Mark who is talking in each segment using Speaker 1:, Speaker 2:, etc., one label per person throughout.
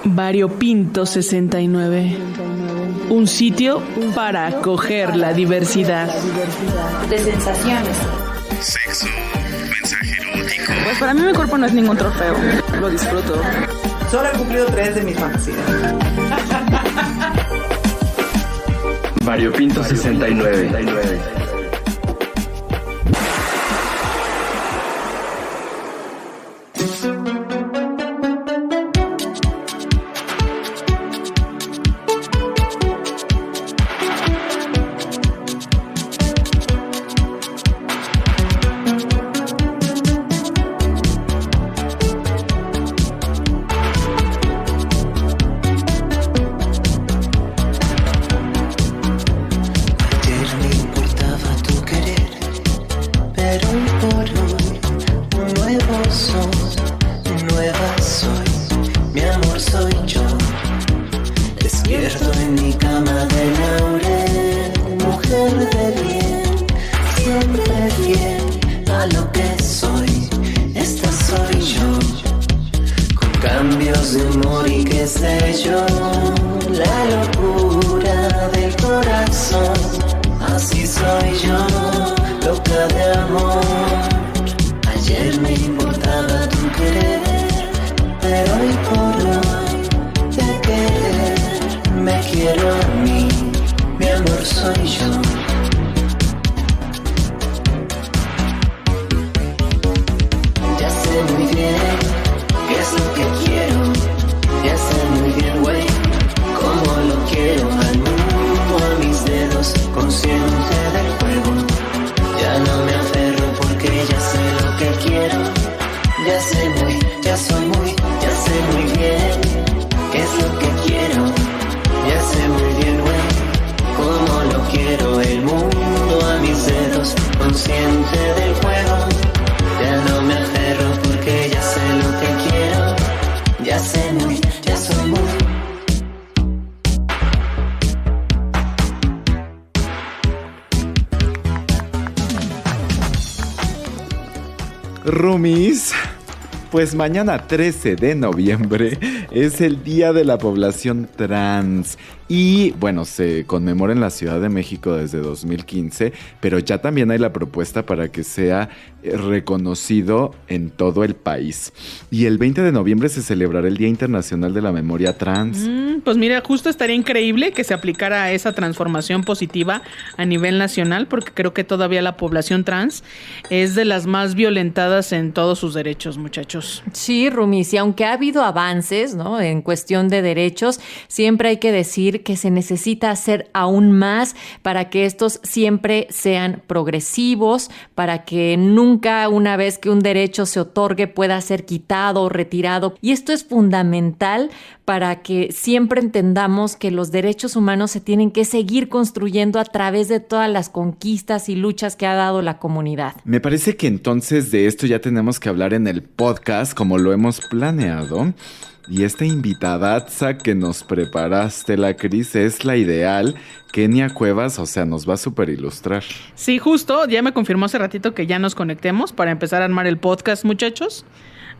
Speaker 1: Variopinto 69. Un sitio para acoger la diversidad
Speaker 2: de sensaciones.
Speaker 3: Sexo, mensaje erótico.
Speaker 4: Pues para mí mi cuerpo no es ningún trofeo. Lo disfruto.
Speaker 5: Solo he cumplido 3 de mis fantasías.
Speaker 6: Variopinto 69.
Speaker 7: Roomies, pues mañana 13 de noviembre es el Día de la Población Trans y bueno, se conmemora en la Ciudad de México desde 2015, pero ya también hay la propuesta para que sea reconocido en todo el país. Y el 20 de noviembre se celebrará el Día Internacional de la Memoria Trans.
Speaker 1: Pues mira, justo estaría increíble que se aplicara esa transformación positiva a nivel nacional, porque creo que todavía la población trans es de las más violentadas en todos sus derechos, muchachos.
Speaker 2: Sí, Rumis, y aunque ha habido avances, ¿no?, en cuestión de derechos, siempre hay que decir que se necesita hacer aún más para que estos siempre sean progresivos, para que nunca una vez que un derecho se otorgue pueda ser quitado o retirado. Y esto es fundamental para que siempre entendamos que los derechos humanos se tienen que seguir construyendo a través de todas las conquistas y luchas que ha dado la comunidad.
Speaker 7: Me parece que entonces de esto ya tenemos que hablar en el podcast como lo hemos planeado. Y esta invitadaza que nos preparaste, la Cris, es la ideal. Kenia Cuevas, o sea, nos va a súper ilustrar.
Speaker 1: Sí, justo, ya me confirmó hace ratito que ya nos conectemos para empezar a armar el podcast, muchachos.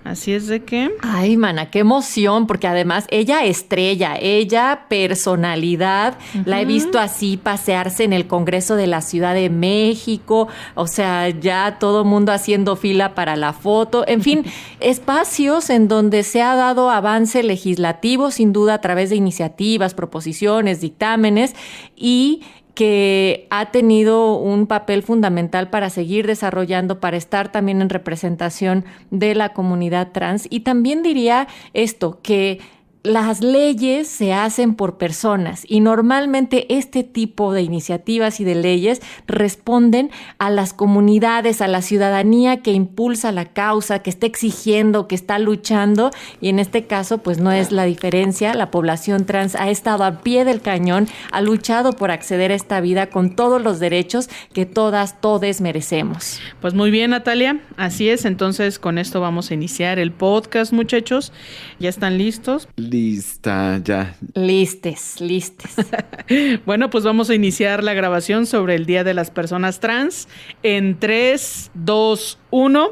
Speaker 1: Así es de que...
Speaker 2: Ay, mana, qué emoción, porque además ella estrella, ella personalidad, la he visto así pasearse en el Congreso de la Ciudad de México, o sea, ya todo mundo haciendo fila para la foto, en fin, espacios en donde se ha dado avance legislativo, sin duda a través de iniciativas, proposiciones, dictámenes y que ha tenido un papel fundamental para seguir desarrollando, para estar también en representación de la comunidad trans. Y también diría esto, que las leyes se hacen por personas y normalmente este tipo de iniciativas y de leyes responden a las comunidades, a la ciudadanía que impulsa la causa, que está exigiendo, que está luchando, y en este caso pues no es la diferencia. La población trans ha estado al pie del cañón, ha luchado por acceder a esta vida con todos los derechos que todas, todes merecemos.
Speaker 1: Pues muy bien, Natalia, así es. Entonces con esto vamos a iniciar el podcast, muchachos. ¿Ya están listos?
Speaker 7: Lista, ya.
Speaker 2: Listes.
Speaker 1: Bueno, pues vamos a iniciar la grabación sobre el Día de las Personas Trans en 3, 2, 1...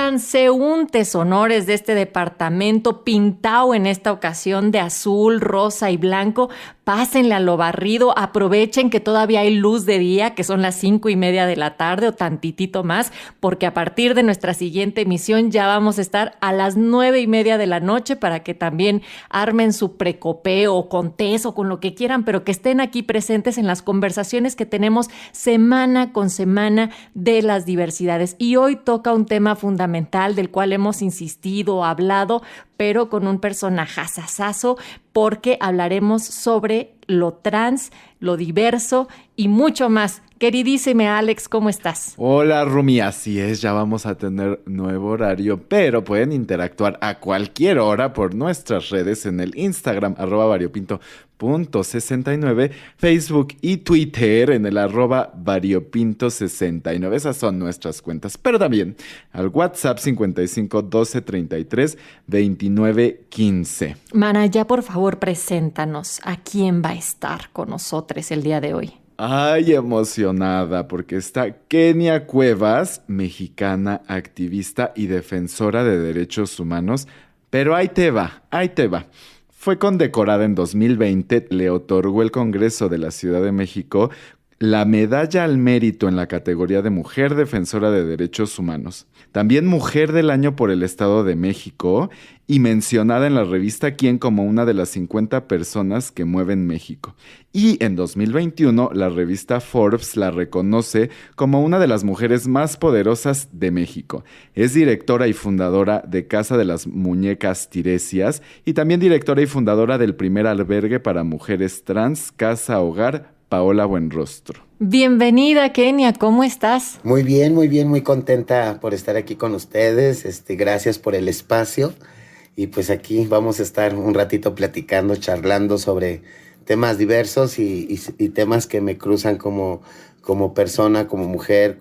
Speaker 2: transeúntes honores de este departamento pintado en esta ocasión de azul, rosa y blanco, pásenle a lo barrido, aprovechen que todavía hay luz de día, que son las 5:30 de la tarde o tantitito más, porque a partir de nuestra siguiente emisión ya vamos a estar a las 9:30 de la noche para que también armen su precopeo con tés o con lo que quieran, pero que estén aquí presentes en las conversaciones que tenemos semana con semana de las diversidades. Y hoy toca un tema fundamental del cual hemos insistido, hablado, pero con un personajazazazo, porque hablaremos sobre lo trans, lo diverso y mucho más. Queridísime Alex, ¿cómo estás?
Speaker 7: Hola Rumi, así es, ya vamos a tener nuevo horario, pero pueden interactuar a cualquier hora por nuestras redes en el Instagram, @variopinto.69, Facebook y Twitter en el @variopinto69. Esas son nuestras cuentas, pero también al WhatsApp 55 12 33 29 15.
Speaker 2: Mana, ya por favor preséntanos a quién va a estar con nosotros el día de hoy.
Speaker 7: Ay, emocionada, porque está Kenia Cuevas, mexicana, activista y defensora de derechos humanos. Pero ahí te va. Fue condecorada en 2020, le otorgó el Congreso de la Ciudad de México la Medalla al Mérito en la categoría de Mujer Defensora de Derechos Humanos. También Mujer del Año por el Estado de México y mencionada en la revista Quién como una de las 50 personas que mueven México. Y en 2021 la revista Forbes la reconoce como una de las mujeres más poderosas de México. Es directora y fundadora de Casa de las Muñecas Tiresias y también directora y fundadora del primer albergue para mujeres trans, Casa Hogar Paola Buenrostro.
Speaker 2: Bienvenida, Kenia, ¿cómo estás?
Speaker 6: Muy bien, muy contenta por estar aquí con ustedes. Gracias por el espacio. Y pues aquí vamos a estar un ratito platicando, charlando sobre temas diversos y temas que me cruzan como persona, como mujer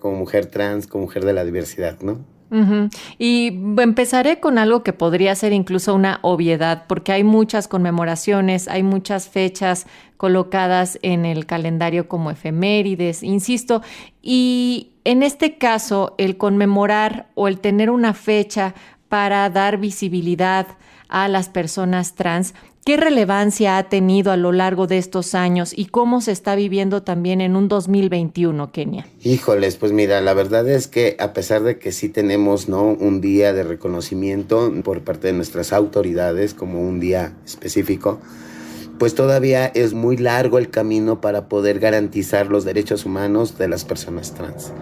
Speaker 6: trans, como mujer de la diversidad, ¿no?
Speaker 2: Uh-huh. Y empezaré con algo que podría ser incluso una obviedad, porque hay muchas conmemoraciones, hay muchas fechas colocadas en el calendario como efemérides, insisto, y en este caso el conmemorar o el tener una fecha para dar visibilidad a las personas trans, ¿qué relevancia ha tenido a lo largo de estos años y cómo se está viviendo también en un 2021, Kenia?
Speaker 6: Híjoles, pues mira, la verdad es que a pesar de que sí tenemos, ¿no?, un día de reconocimiento por parte de nuestras autoridades como un día específico, pues todavía es muy largo el camino para poder garantizar los derechos humanos de las personas trans,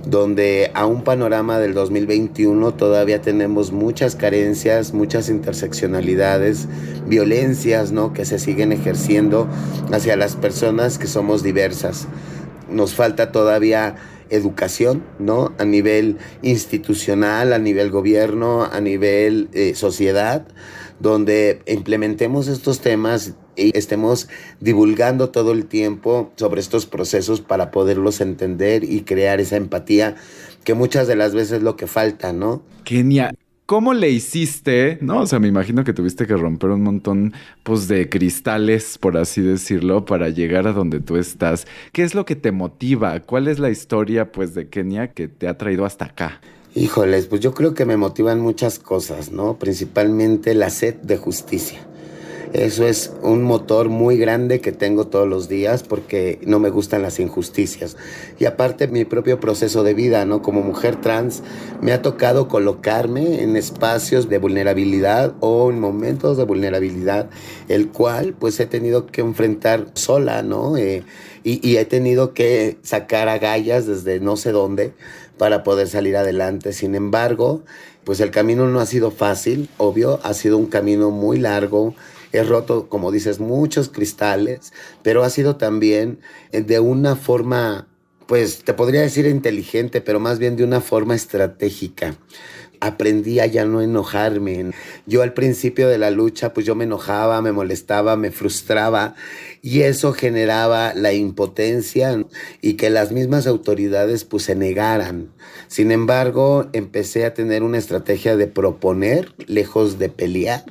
Speaker 6: donde a un panorama del 2021 todavía tenemos muchas carencias, muchas interseccionalidades, violencias, ¿no?, que se siguen ejerciendo hacia las personas que somos diversas. Nos falta todavía educación, ¿no?, a nivel institucional, a nivel gobierno, a nivel sociedad, donde implementemos estos temas y estemos divulgando todo el tiempo sobre estos procesos para poderlos entender y crear esa empatía que muchas de las veces es lo que falta, ¿no?
Speaker 7: Kenia, ¿cómo le hiciste? ¿No? O sea, me imagino que tuviste que romper un montón, pues, de cristales, por así decirlo, para llegar a donde tú estás. ¿Qué es lo que te motiva? ¿Cuál es la historia, pues, de Kenia que te ha traído hasta acá?
Speaker 6: Híjoles, pues yo creo que me motivan muchas cosas, ¿no? Principalmente la sed de justicia. Eso es un motor muy grande que tengo todos los días porque no me gustan las injusticias. Y aparte mi propio proceso de vida, ¿no? Como mujer trans me ha tocado colocarme en espacios de vulnerabilidad o en momentos de vulnerabilidad, el cual pues he tenido que enfrentar sola, ¿no? Y he tenido que sacar agallas desde no sé dónde para poder salir adelante. Sin embargo, pues el camino no ha sido fácil, obvio, ha sido un camino muy largo. He roto, como dices, muchos cristales, pero ha sido también de una forma, pues te podría decir inteligente, pero más bien de una forma estratégica. Aprendí a ya no enojarme. Yo al principio de la lucha, pues yo me enojaba, me molestaba, me frustraba y eso generaba la impotencia y que las mismas autoridades pues se negaran. Sin embargo, empecé a tener una estrategia de proponer lejos de pelear.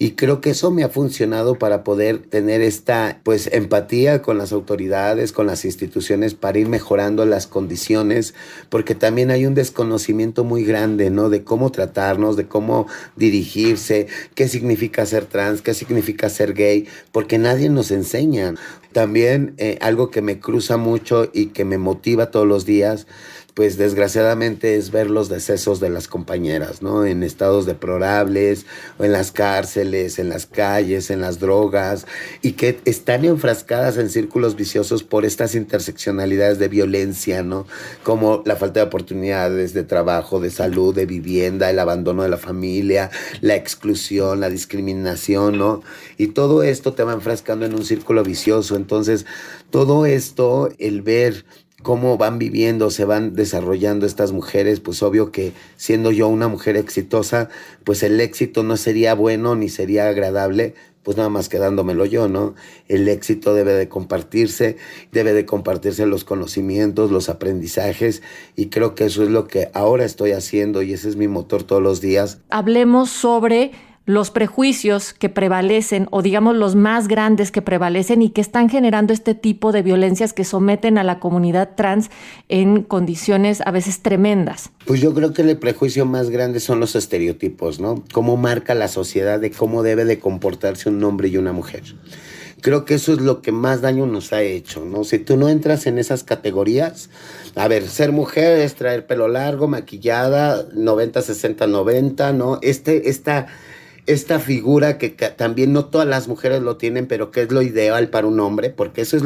Speaker 6: Y creo que eso me ha funcionado para poder tener esta, pues, empatía con las autoridades, con las instituciones, para ir mejorando las condiciones, porque también hay un desconocimiento muy grande, ¿no? De cómo tratarnos, de cómo dirigirse, qué significa ser trans, qué significa ser gay, porque nadie nos enseña. También algo que me cruza mucho y que me motiva todos los días, pues desgraciadamente es ver los decesos de las compañeras, ¿no? En estados deplorables, o en las cárceles, en las calles, en las drogas, y que están enfrascadas en círculos viciosos por estas interseccionalidades de violencia, ¿no? Como la falta de oportunidades de trabajo, de salud, de vivienda, el abandono de la familia, la exclusión, la discriminación, ¿no? Y todo esto te va enfrascando en un círculo vicioso. Entonces, todo esto, el ver cómo van viviendo, se van desarrollando estas mujeres, pues obvio que siendo yo una mujer exitosa, pues el éxito no sería bueno ni sería agradable, pues nada más quedándomelo yo, ¿no? El éxito debe de compartirse los conocimientos, los aprendizajes, y creo que eso es lo que ahora estoy haciendo y ese es mi motor todos los días.
Speaker 2: Hablemos sobre los prejuicios que prevalecen, o digamos los más grandes que prevalecen y que están generando este tipo de violencias que someten a la comunidad trans en condiciones a veces tremendas.
Speaker 6: Pues yo creo que el prejuicio más grande son los estereotipos, ¿no? Cómo marca la sociedad de cómo debe de comportarse un hombre y una mujer. Creo que eso es lo que más daño nos ha hecho, ¿no? Si tú no entras en esas categorías, a ver, ser mujer es traer pelo largo, maquillada, 90, 60, 90, ¿no? Esta figura que también no todas las mujeres lo tienen, pero que es lo ideal para un hombre, porque eso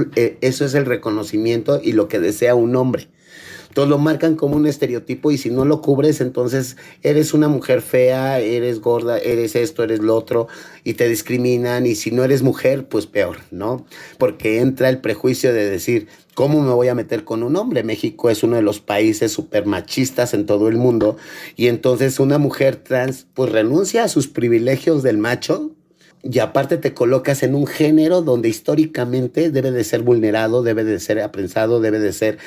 Speaker 6: es el reconocimiento y lo que desea un hombre. Entonces lo marcan como un estereotipo y si no lo cubres, entonces eres una mujer fea, eres gorda, eres esto, eres lo otro, y te discriminan, y si no eres mujer, pues peor, ¿no? Porque entra el prejuicio de decir, ¿cómo me voy a meter con un hombre? México es uno de los países súper machistas en todo el mundo, y entonces una mujer trans pues renuncia a sus privilegios del macho, y aparte te colocas en un género donde históricamente debe de ser vulnerado, debe de ser aprensado, debe de ser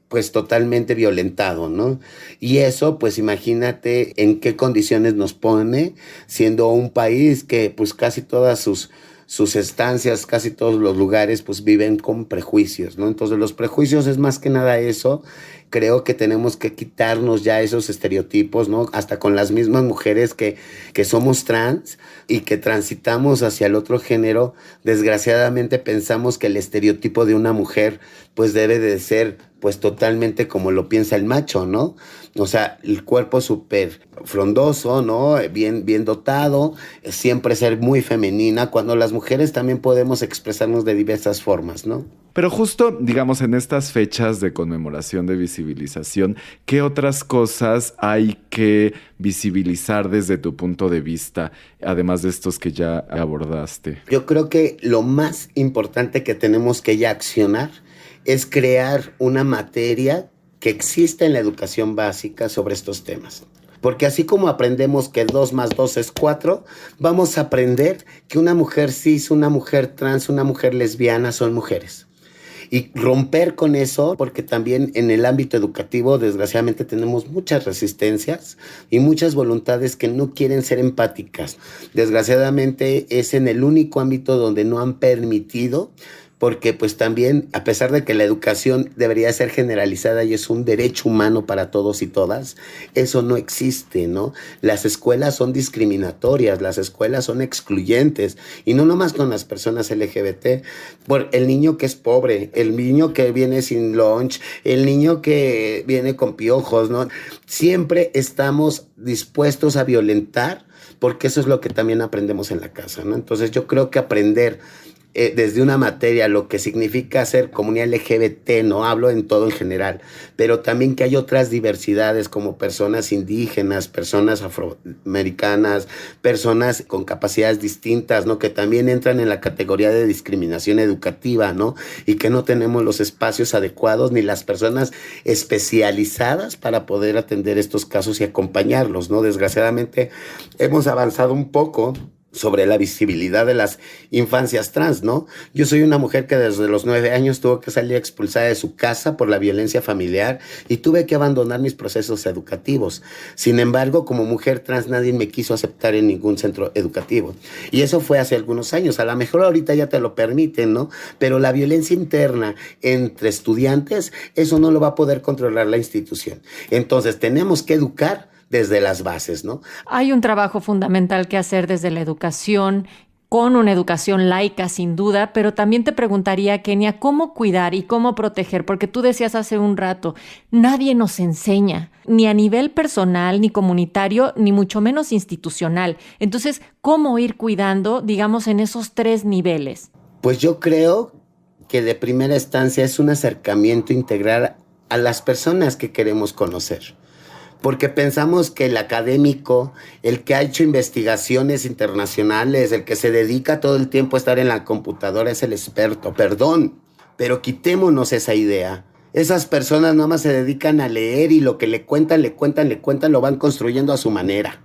Speaker 6: pues totalmente violentado, ¿no? Y eso, pues imagínate en qué condiciones nos pone, siendo un país que pues casi todas sus estancias, casi todos los lugares, pues viven con prejuicios, ¿no? Entonces los prejuicios es más que nada eso. Creo que tenemos que quitarnos ya esos estereotipos, ¿no? Hasta con las mismas mujeres que somos trans y que transitamos hacia el otro género, desgraciadamente pensamos que el estereotipo de una mujer pues debe de ser pues totalmente como lo piensa el macho, ¿no? O sea, el cuerpo súper frondoso, ¿no? Bien dotado, siempre ser muy femenina, cuando las mujeres también podemos expresarnos de diversas formas, ¿no?
Speaker 7: Pero justo, digamos, en estas fechas de conmemoración, de visibilización, ¿qué otras cosas hay que visibilizar desde tu punto de vista, además de estos que ya abordaste?
Speaker 6: Yo creo que lo más importante que tenemos que ya accionar es crear una materia que exista en la educación básica sobre estos temas. Porque así como aprendemos que 2 más 2 es 4, vamos a aprender que una mujer cis, una mujer trans, una mujer lesbiana son mujeres. Y romper con eso, porque también en el ámbito educativo, desgraciadamente, tenemos muchas resistencias y muchas voluntades que no quieren ser empáticas. Desgraciadamente, es en el único ámbito donde no han permitido, porque pues también, a pesar de que la educación debería ser generalizada y es un derecho humano para todos y todas, eso no existe, ¿no? Las escuelas son discriminatorias, las escuelas son excluyentes, y no nomás con las personas LGBT, por el niño que es pobre, el niño que viene sin lunch, el niño que viene con piojos, ¿no? Siempre estamos dispuestos a violentar, porque eso es lo que también aprendemos en la casa, ¿no? Entonces yo creo que aprender desde una materia lo que significa ser comunidad LGBT, no hablo en todo en general, pero también que hay otras diversidades como personas indígenas, personas afroamericanas, personas con capacidades distintas, ¿no? Que también entran en la categoría de discriminación educativa, ¿no? Y que no tenemos los espacios adecuados ni las personas especializadas para poder atender estos casos y acompañarlos, ¿no? Desgraciadamente hemos avanzado un poco, sobre la visibilidad de las infancias trans, ¿no? Yo soy una mujer que desde los 9 años tuvo que salir expulsada de su casa por la violencia familiar y tuve que abandonar mis procesos educativos. Sin embargo, como mujer trans nadie me quiso aceptar en ningún centro educativo. Y eso fue hace algunos años. A lo mejor ahorita ya te lo permiten, ¿no? Pero la violencia interna entre estudiantes, eso no lo va a poder controlar la institución. Entonces tenemos que educar desde las bases, ¿no?
Speaker 2: Hay un trabajo fundamental que hacer desde la educación, con una educación laica sin duda, pero también te preguntaría, Kenia, ¿cómo cuidar y cómo proteger? Porque tú decías hace un rato, nadie nos enseña, ni a nivel personal, ni comunitario, ni mucho menos institucional. Entonces, ¿cómo ir cuidando, digamos, en esos 3 niveles?
Speaker 6: Pues yo creo que de primera instancia es un acercamiento integral a las personas que queremos conocer. Porque pensamos que el académico, el que ha hecho investigaciones internacionales, el que se dedica todo el tiempo a estar en la computadora es el experto. Perdón, pero quitémonos esa idea. Esas personas nada más se dedican a leer y lo que le cuentan, lo van construyendo a su manera.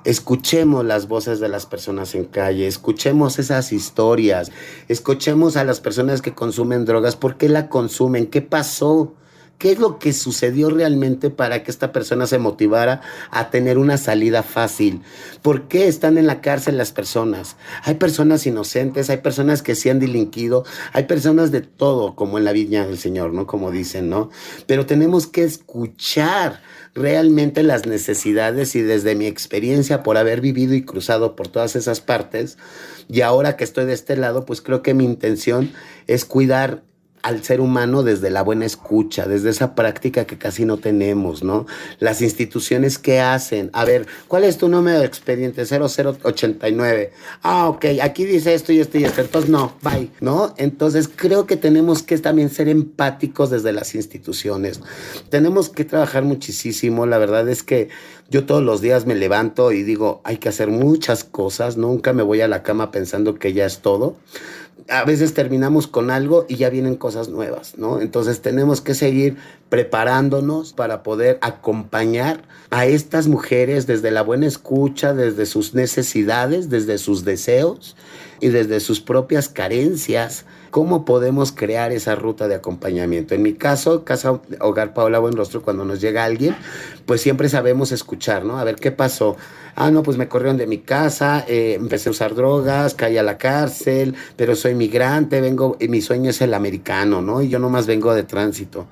Speaker 6: Escuchemos las voces de las personas en calle, escuchemos esas historias, escuchemos a las personas que consumen drogas, ¿por qué la consumen? ¿Qué pasó? ¿Qué es lo que sucedió realmente para que esta persona se motivara a tener una salida fácil? ¿Por qué están en la cárcel las personas? Hay personas inocentes, hay personas que sí han delinquido, hay personas de todo, como en la viña del Señor, ¿no? Como dicen, ¿no? Pero tenemos que escuchar realmente las necesidades y desde mi experiencia por haber vivido y cruzado por todas esas partes y ahora que estoy de este lado, pues creo que mi intención es cuidar al ser humano desde la buena escucha, desde esa práctica que casi no tenemos, ¿no? Las instituciones que hacen, a ver, ¿cuál es tu número de expediente? 0089. Ah, ok, aquí dice esto y esto y esto, entonces no, bye, ¿no? Entonces creo que tenemos que también ser empáticos desde las instituciones. Tenemos que trabajar muchísimo, la verdad es que yo todos los días me levanto y digo, hay que hacer muchas cosas, nunca me voy a la cama pensando que ya es todo. A veces terminamos con algo y ya vienen cosas nuevas, ¿no? Entonces tenemos que seguir preparándonos para poder acompañar a estas mujeres desde la buena escucha, desde sus necesidades, desde sus deseos y desde sus propias carencias. ¿Cómo podemos crear esa ruta de acompañamiento? En mi caso, Casa Hogar Paola Buenrostro, cuando nos llega alguien, pues siempre sabemos escuchar, ¿no? A ver, ¿qué pasó? Ah, no, pues me corrieron de mi casa, empecé a usar drogas, caí a la cárcel, pero soy migrante, vengo, y mi sueño es el americano, ¿no? Y yo nomás vengo de tránsito.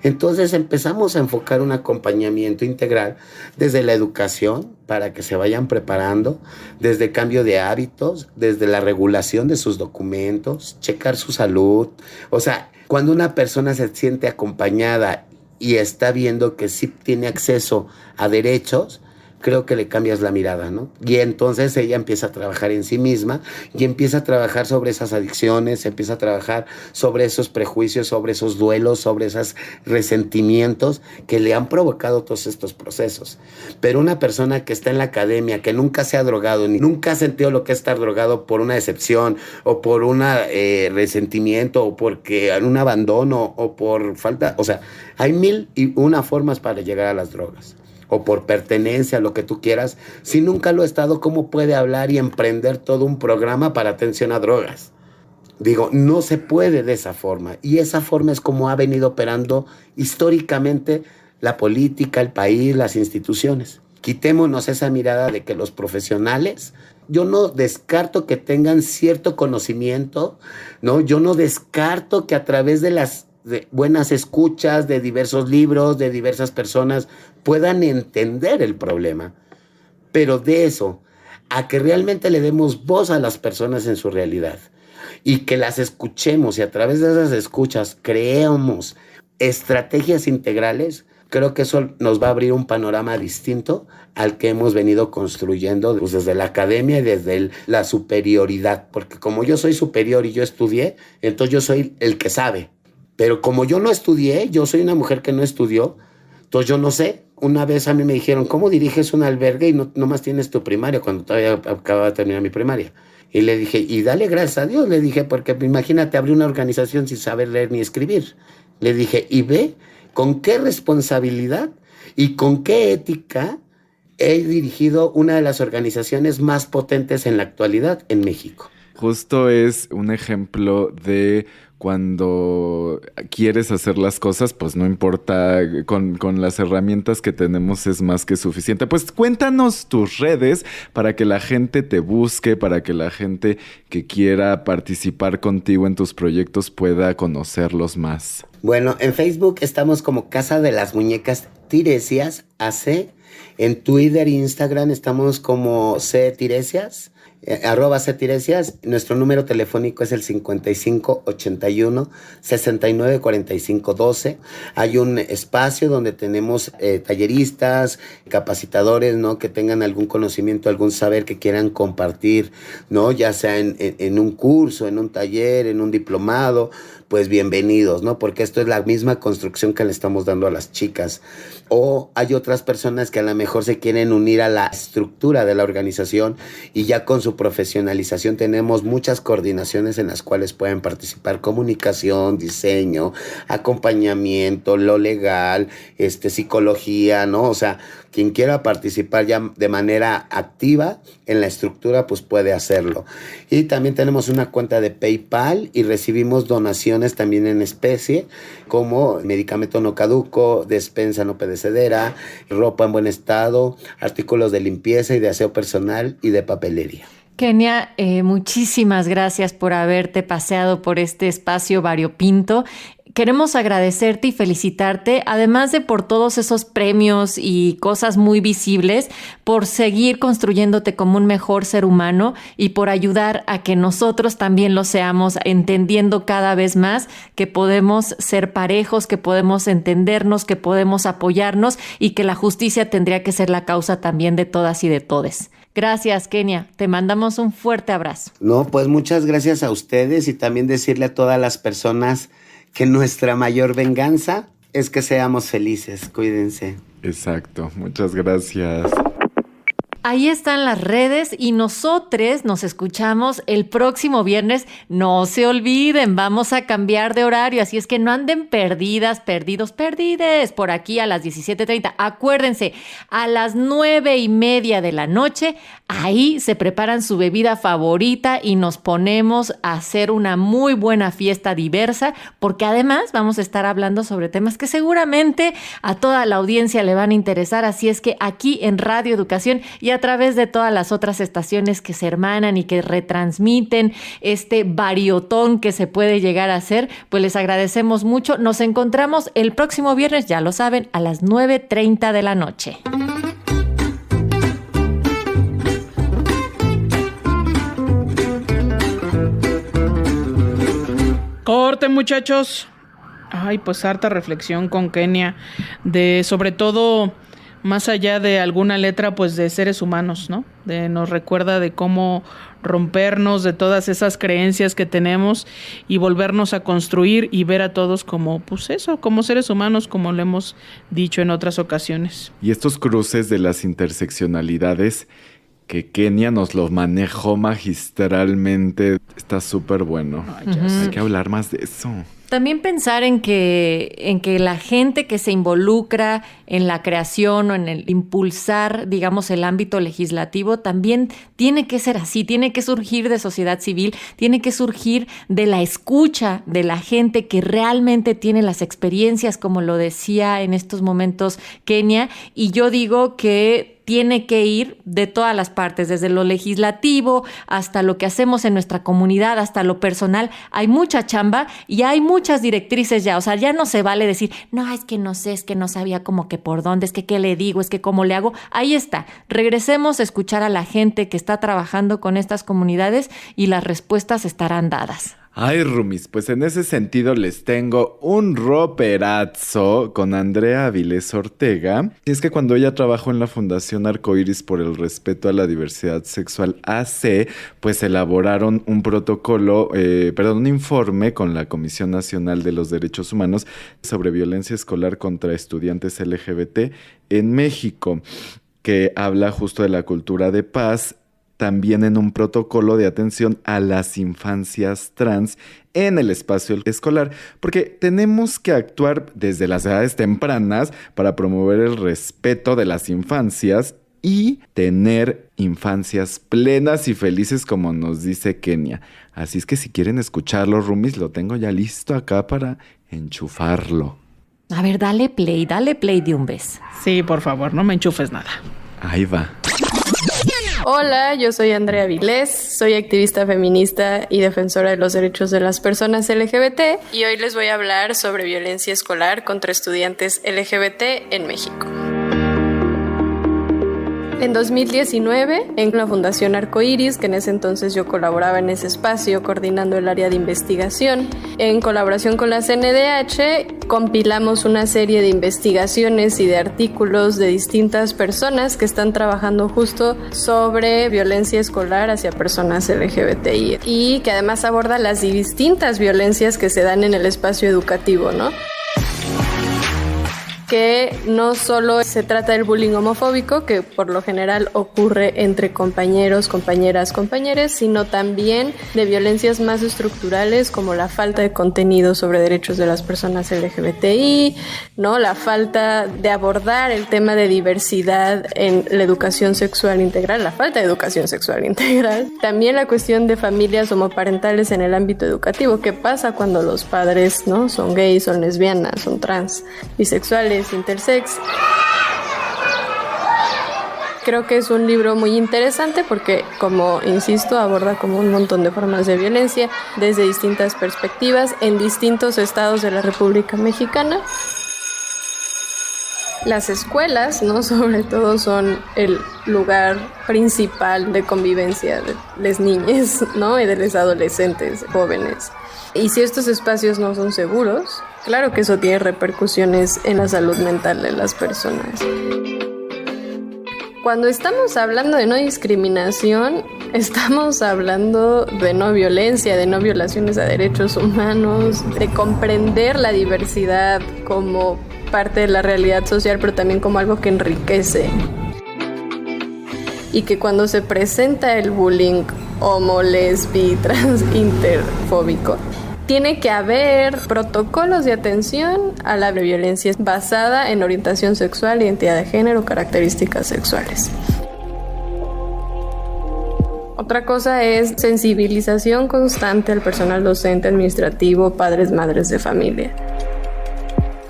Speaker 6: Entonces empezamos a enfocar un acompañamiento integral desde la educación, para que se vayan preparando, desde cambio de hábitos, desde la regulación de sus documentos, checar su salud. O sea, cuando una persona se siente acompañada y está viendo que sí tiene acceso a derechos, creo que le cambias la mirada, ¿no? Y entonces ella empieza a trabajar en sí misma y empieza a trabajar sobre esas adicciones, empieza a trabajar sobre esos prejuicios, sobre esos duelos, sobre esos resentimientos que le han provocado todos estos procesos. Pero una persona que está en la academia, que nunca se ha drogado, ni nunca ha sentido lo que es estar drogado por una decepción o por un resentimiento o porque un abandono o por falta, o sea, hay 1001 formas para llegar a las drogas. O por pertenencia, lo que tú quieras. Si nunca lo ha estado, ¿cómo puede hablar y emprender todo un programa para atención a drogas? Digo, no se puede de esa forma. Y esa forma es como ha venido operando históricamente la política, el país, las instituciones. Quitémonos esa mirada de que los profesionales, yo no descarto que tengan cierto conocimiento, ¿no? Yo no descarto que a través de las buenas escuchas, de diversos libros, de diversas personas, puedan entender el problema. Pero de eso, a que realmente le demos voz a las personas en su realidad y que las escuchemos y a través de esas escuchas creemos estrategias integrales, creo que eso nos va a abrir un panorama distinto al que hemos venido construyendo pues, desde la academia y desde la superioridad. Porque como yo soy superior y yo estudié, entonces yo soy el que sabe. Pero como yo no estudié, yo soy una mujer que no estudió, entonces yo no sé. Una vez a mí me dijeron, ¿cómo diriges un albergue y no más tienes tu primaria? Cuando todavía acababa de terminar mi primaria. Y le dije, y dale gracias a Dios, le dije, porque imagínate abrir una organización sin saber leer ni escribir. Le dije, y ve con qué responsabilidad y con qué ética he dirigido una de las organizaciones más potentes en la actualidad en México.
Speaker 7: Justo es un ejemplo de cuando quieres hacer las cosas, pues no importa, con las herramientas que tenemos es más que suficiente. Pues cuéntanos tus redes para que la gente te busque, para que la gente que quiera participar contigo en tus proyectos pueda conocerlos más.
Speaker 6: Bueno, en Facebook estamos como Casa de las Muñecas Tiresias AC. En Twitter e Instagram estamos como @Tiresias. Nuestro número telefónico es el 55 81 69 45 12. Hay un espacio donde tenemos talleristas, capacitadores, ¿no? Que tengan algún conocimiento, algún saber que quieran compartir, ¿no? Ya sea en un curso, en un taller, en un diplomado, pues bienvenidos, ¿no? Porque esto es la misma construcción que le estamos dando a las chicas. O hay otras personas que a lo mejor se quieren unir a la estructura de la organización y ya con su profesionalización tenemos muchas coordinaciones en las cuales pueden participar: comunicación, diseño, acompañamiento, lo legal, psicología, ¿no? O sea, quien quiera participar ya de manera activa en la estructura, pues puede hacerlo. Y también tenemos una cuenta de PayPal y recibimos donaciones también en especie, como medicamento no caduco, despensa no perecedera, ropa en buen estado, artículos de limpieza y de aseo personal y de papelería.
Speaker 2: Kenia, muchísimas gracias por haberte paseado por este espacio variopinto. Queremos agradecerte y felicitarte, además de por todos esos premios y cosas muy visibles, por seguir construyéndote como un mejor ser humano y por ayudar a que nosotros también lo seamos, entendiendo cada vez más que podemos ser parejos, que podemos entendernos, que podemos apoyarnos y que la justicia tendría que ser la causa también de todas y de todes. Gracias, Kenia. Te mandamos un fuerte abrazo.
Speaker 6: No, pues muchas gracias a ustedes y también decirle a todas las personas que nuestra mayor venganza es que seamos felices. Cuídense.
Speaker 7: Exacto. Muchas gracias.
Speaker 2: Ahí están las redes y nosotros nos escuchamos el próximo viernes. No se olviden, vamos a cambiar de horario, así es que no anden perdidas, perdides por aquí a las 17:30. Acuérdense, a las 9:30 de la noche, ahí se preparan su bebida favorita y nos ponemos a hacer una muy buena fiesta diversa, porque además vamos a estar hablando sobre temas que seguramente a toda la audiencia le van a interesar, así es que aquí en Radio Educación y a través de todas las otras estaciones que se hermanan y que retransmiten este variotón que se puede llegar a hacer, pues les agradecemos mucho. Nos encontramos el próximo viernes, ya lo saben, a las 9:30 de la noche.
Speaker 1: Corte, muchachos. Ay, pues harta reflexión con Kenia de, sobre todo, más allá de alguna letra, pues de seres humanos, ¿no? Nos recuerda de cómo rompernos de todas esas creencias que tenemos y volvernos a construir y ver a todos como, pues eso, como seres humanos, como lo hemos dicho en otras ocasiones.
Speaker 7: Y estos cruces de las interseccionalidades que Kenia nos lo manejó magistralmente, está súper bueno.
Speaker 1: Ay, ya sé.
Speaker 7: Hay que hablar más de eso.
Speaker 2: También pensar en que la gente que se involucra en la creación o en el impulsar, digamos, el ámbito legislativo, también tiene que ser así, tiene que surgir de sociedad civil, tiene que surgir de la escucha de la gente que realmente tiene las experiencias, como lo decía en estos momentos Kenia, y yo digo que tiene que ir de todas las partes, desde lo legislativo hasta lo que hacemos en nuestra comunidad, hasta lo personal. Hay mucha chamba y hay muchas directrices ya. O sea, ya no se vale decir, no, es que no sé, es que no sabía como que por dónde, es que qué le digo, es que cómo le hago. Ahí está. Regresemos a escuchar a la gente que está trabajando con estas comunidades y las respuestas estarán dadas.
Speaker 7: Ay, roomies, pues en ese sentido les tengo un roperazo con Andrea Avilés Ortega. Y es que cuando ella trabajó en la Fundación Arcoíris por el Respeto a la Diversidad Sexual AC, pues elaboraron un un informe con la Comisión Nacional de los Derechos Humanos sobre violencia escolar contra estudiantes LGBT en México, que habla justo de la cultura de paz, también en un protocolo de atención a las infancias trans en el espacio escolar, porque tenemos que actuar desde las edades tempranas para promover el respeto de las infancias y tener infancias plenas y felices, como nos dice Kenia. Así es que si quieren escucharlo, roomies, lo tengo ya listo acá para enchufarlo.
Speaker 2: A ver, dale play de un vez.
Speaker 1: Sí, por favor, no me enchufes nada.
Speaker 7: Ahí va.
Speaker 8: Hola, yo soy Andrea Vilés, soy activista feminista y defensora de los derechos de las personas LGBT y hoy les voy a hablar sobre violencia escolar contra estudiantes LGBT en México. En 2019, en la Fundación Arcoiris, que en ese entonces yo colaboraba en ese espacio coordinando el área de investigación, en colaboración con la CNDH, compilamos una serie de investigaciones y de artículos de distintas personas que están trabajando justo sobre violencia escolar hacia personas LGBTI y que además aborda las distintas violencias que se dan en el espacio educativo, ¿no? Que no solo se trata del bullying homofóbico, que por lo general ocurre entre compañeros, compañeras, compañeres, sino también de violencias más estructurales como la falta de contenido sobre derechos de las personas LGBTI, ¿no? La falta de abordar el tema de diversidad en la educación sexual integral, la falta de educación sexual integral. También la cuestión de familias homoparentales en el ámbito educativo. ¿Qué pasa cuando los padres, ¿no? Son gays, son lesbianas, son trans, bisexuales, intersex? Creo que es un libro muy interesante porque, como insisto, aborda como un montón de formas de violencia desde distintas perspectivas en distintos estados de la República Mexicana. Las escuelas, ¿no? Sobre todo son el lugar principal de convivencia de las niñas, ¿no? Y de los adolescentes, jóvenes. Y si estos espacios no son seguros, claro que eso tiene repercusiones en la salud mental de las personas. Cuando estamos hablando de no discriminación, estamos hablando de no violencia, de no violaciones a derechos humanos, de comprender la diversidad como parte de la realidad social, pero también como algo que enriquece. Y que cuando se presenta el bullying homo, lesbi, trans, interfóbico, tiene que haber protocolos de atención a la violencia basada en orientación sexual, identidad de género, características sexuales. Otra cosa es sensibilización constante al personal docente, administrativo, padres, madres de familia.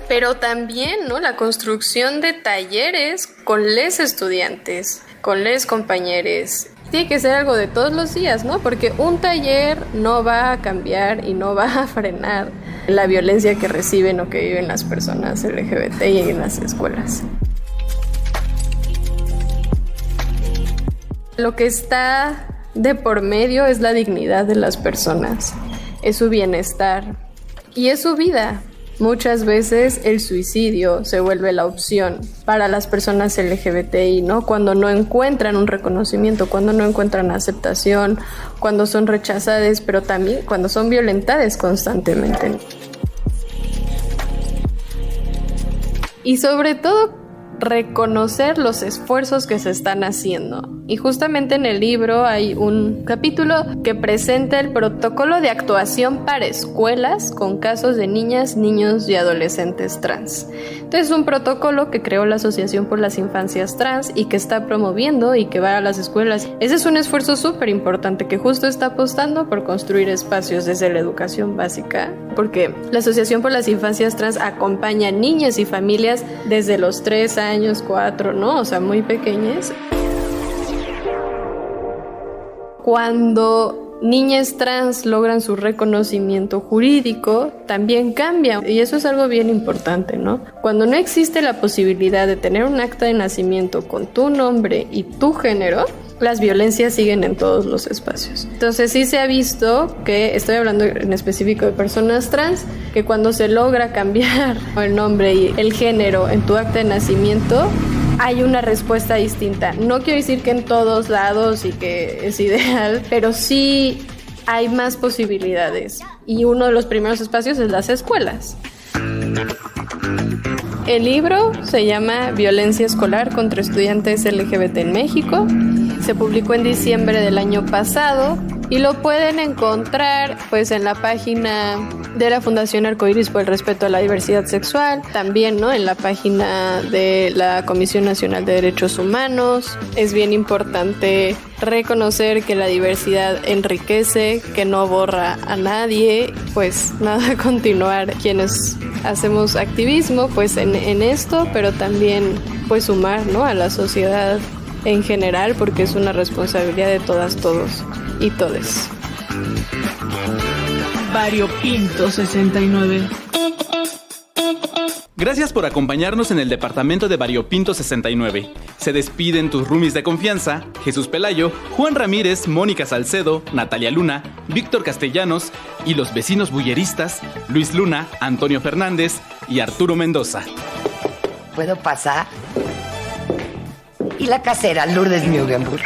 Speaker 8: Pero también, ¿no? La construcción de talleres con les estudiantes, con les compañeros. Tiene que ser algo de todos los días, ¿no? Porque un taller no va a cambiar y no va a frenar la violencia que reciben o que viven las personas LGBTI en las escuelas. Lo que está de por medio es la dignidad de las personas, es su bienestar y es su vida. Muchas veces el suicidio se vuelve la opción para las personas LGBTI, ¿no? Cuando no encuentran un reconocimiento, cuando no encuentran aceptación, cuando son rechazadas, pero también cuando son violentadas constantemente. Y sobre todo, reconocer los esfuerzos que se están haciendo. Y justamente en el libro hay un capítulo que presenta el protocolo de actuación para escuelas con casos de niñas, niños y adolescentes trans. Entonces es un protocolo que creó la Asociación por las Infancias Trans y que está promoviendo y que va a las escuelas. Ese es un esfuerzo súper importante que justo está apostando por construir espacios desde la educación básica, porque la Asociación por las Infancias Trans acompaña a niñas y familias desde los 3 años, 4, ¿no? O sea, muy pequeñas. Cuando niñas trans logran su reconocimiento jurídico, también cambia. Y eso es algo bien importante, ¿no? Cuando no existe la posibilidad de tener un acta de nacimiento con tu nombre y tu género, las violencias siguen en todos los espacios. Entonces sí se ha visto que, estoy hablando en específico de personas trans, que cuando se logra cambiar el nombre y el género en tu acta de nacimiento, hay una respuesta distinta. No quiero decir que en todos lados y que es ideal, pero sí hay más posibilidades. Y uno de los primeros espacios es las escuelas. El libro se llama Violencia escolar contra estudiantes LGBT en México. Se publicó en diciembre del año pasado y lo pueden encontrar pues en la página de la Fundación Arcoíris por el Respeto a la Diversidad Sexual, también, ¿no?, en la página de la Comisión Nacional de Derechos Humanos. Es bien importante reconocer que la diversidad enriquece, que no borra a nadie. Pues nada, continuar quienes hacemos activismo pues en esto, pero también pues sumar, ¿no?, a la sociedad en general, porque es una responsabilidad de todas, todos y todes.
Speaker 1: Variopinto 69.
Speaker 9: Gracias por acompañarnos en el departamento de Variopinto 69. Se despiden tus roomies de confianza, Jesús Pelayo, Juan Ramírez, Mónica Salcedo, Natalia Luna, Víctor Castellanos y los vecinos bulleristas, Luis Luna, Antonio Fernández y Arturo Mendoza.
Speaker 10: ¿Puedo pasar? Y la casera Lourdes Mugenburg.